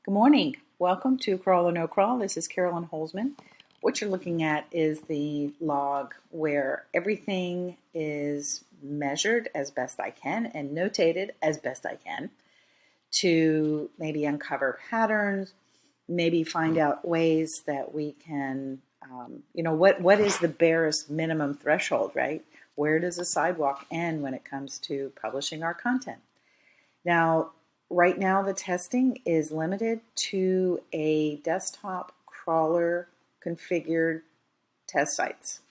Good morning. Welcome to Crawl or No Crawl. This is Carolyn Holzman. What you're looking at is the log where everything is measured as best I can and notated as best I can to maybe uncover patterns, maybe find out ways that we can, what is the barest minimum threshold, right? Where does the sidewalk end when it comes to publishing our content? Now, right now the testing is limited to a desktop crawler configured test sites.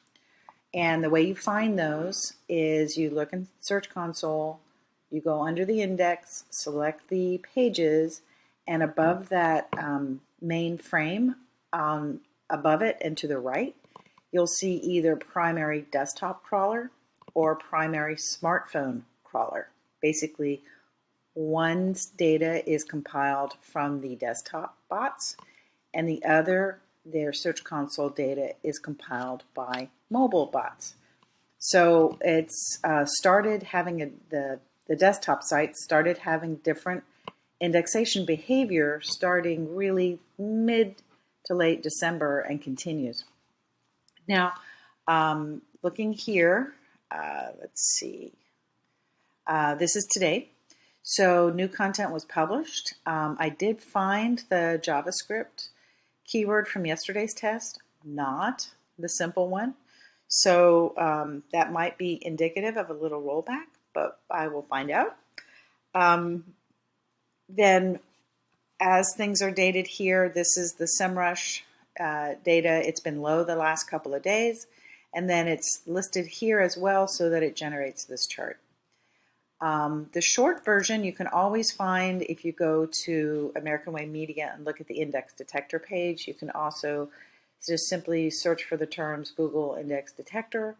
And the way you find those is you look in Search Console, you go under the index, select the pages, and above that main frame, above it and to the right, you'll see either primary desktop crawler or primary smartphone crawler. Basically, one's data is compiled from the desktop bots, and the other, their Search Console data, is compiled by mobile bots. So it's started having the desktop sites started having different indexation behavior starting really mid to late December and continues. Now, looking here, let's see. This is today. So new content was published. I did find the JavaScript keyword from yesterday's test, not the simple one. So that might be indicative of a little rollback, but I will find out. Then as things are dated here, this is the SEMrush data. It's been low the last couple of days, and then it's listed here as well so that it generates this chart. The short version you can always find if you go to American Way Media and look at the index detector page. You can also just simply search for the terms Google index detector,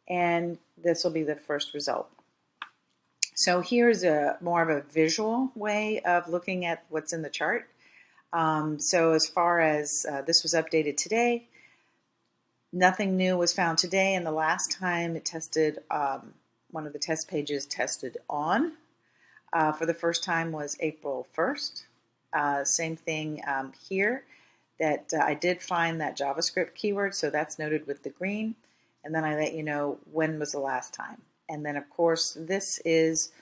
and this will be the first result. So here's a more of a visual way of looking at what's in the chart. So as far as this was updated today, nothing new was found today, and the last time it tested, one of the test pages tested on for the first time was April 1st. Same thing here, that I did find that JavaScript keyword, so that's noted with the green, and then I let you know when was the last time. And then of course this is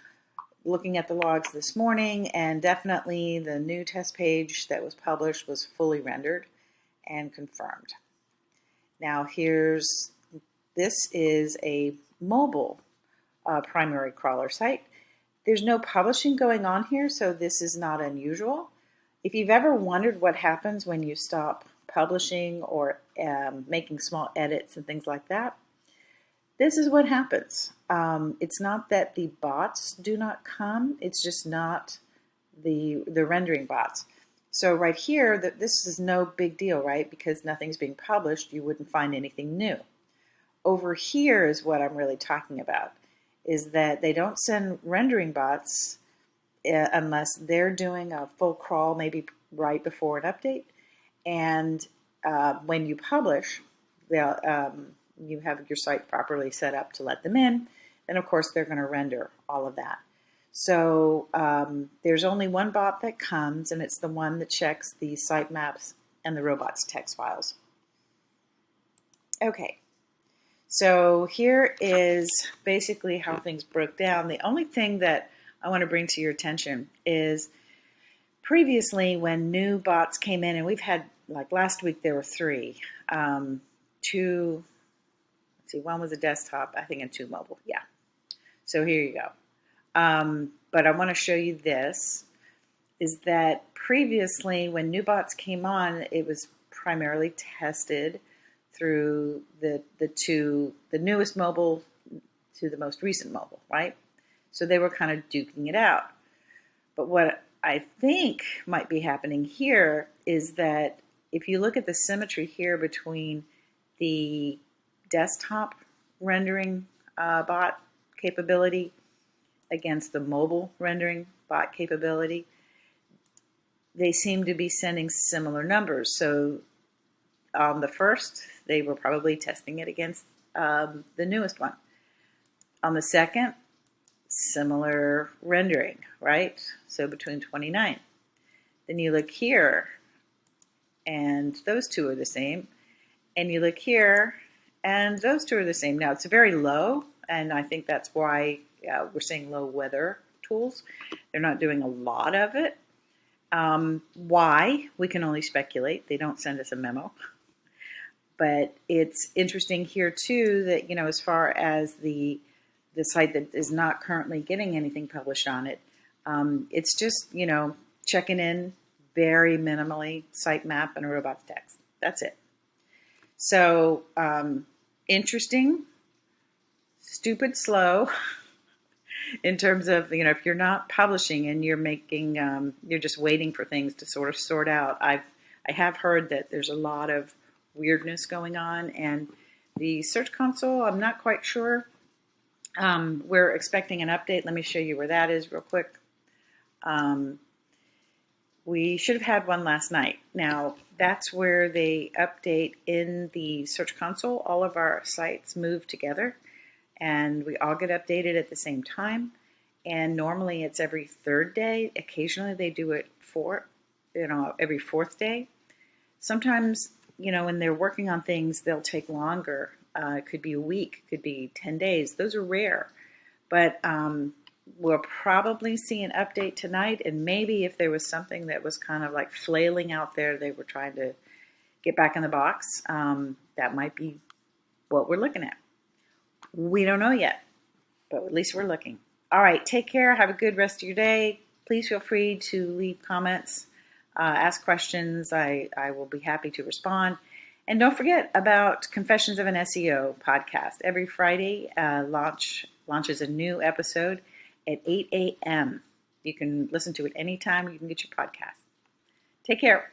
looking at the logs this morning, and definitely the new test page that was published was fully rendered and confirmed. Now this is a mobile primary crawler site. There's no publishing going on here, so this is not unusual. If you've ever wondered what happens when you stop publishing or making small edits and things like that, this is what happens. It's not that the bots do not come, it's just not the rendering bots. So right here, this is no big deal, right? Because nothing's being published, you wouldn't find anything new. Over here is what I'm really talking about, is that they don't send rendering bots unless they're doing a full crawl maybe right before an update. And when you publish, you have your site properly set up to let them in, then of course they're going to render all of that. So there's only one bot that comes, and it's the one that checks the sitemaps and the robots text files. Okay. So here is basically how things broke down. The only thing that I want to bring to your attention is previously when new bots came in, and we've had, like last week there were 3. 2, let's see, one was a desktop, I think, and 2 mobile. Yeah. So here you go. But I want to show you this, is that previously when new bots came on, it was primarily tested through the newest mobile to the most recent mobile, right? So they were kind of duking it out. But what I think might be happening here is that if you look at the symmetry here between the desktop rendering bot capability against the mobile rendering bot capability, they seem to be sending similar numbers. So on the first, they were probably testing it against the newest one. On the second, similar rendering, right? So between 29. Then you look here, and those two are the same. And you look here, and those two are the same. Now, it's very low, and I think that's why we're seeing low weather tools. They're not doing a lot of it. Why? We can only speculate. They don't send us a memo. But it's interesting here, too, that, as far as the site that is not currently getting anything published on it, it's just, checking in very minimally, sitemap and a robots text. That's it. So, interesting, stupid slow in terms of, if you're not publishing and you're making, you're just waiting for things to sort of sort out. I have heard that there's a lot of weirdness going on, and the Search Console, I'm not quite sure. We're expecting an update. Let me show you where that is real quick. We should have had one last night. Now, that's where they update in the Search Console. All of our sites move together, and we all get updated at the same time. And normally it's every third day. Occasionally they do it every fourth day. Sometimes, when they're working on things, they'll take longer. It could be a week, could be 10 days. Those are rare. But we'll probably see an update tonight, and maybe if there was something that was kind of like flailing out there, they were trying to get back in the box, that might be what we're looking at. We don't know yet, but at least we're looking. All right, take care. Have a good rest of your day. Please feel free to leave comments, ask questions. I will be happy to respond. And don't forget about Confessions of an SEO podcast. Every Friday launches a new episode at 8 a.m. You can listen to it anytime you can get your podcast. Take care.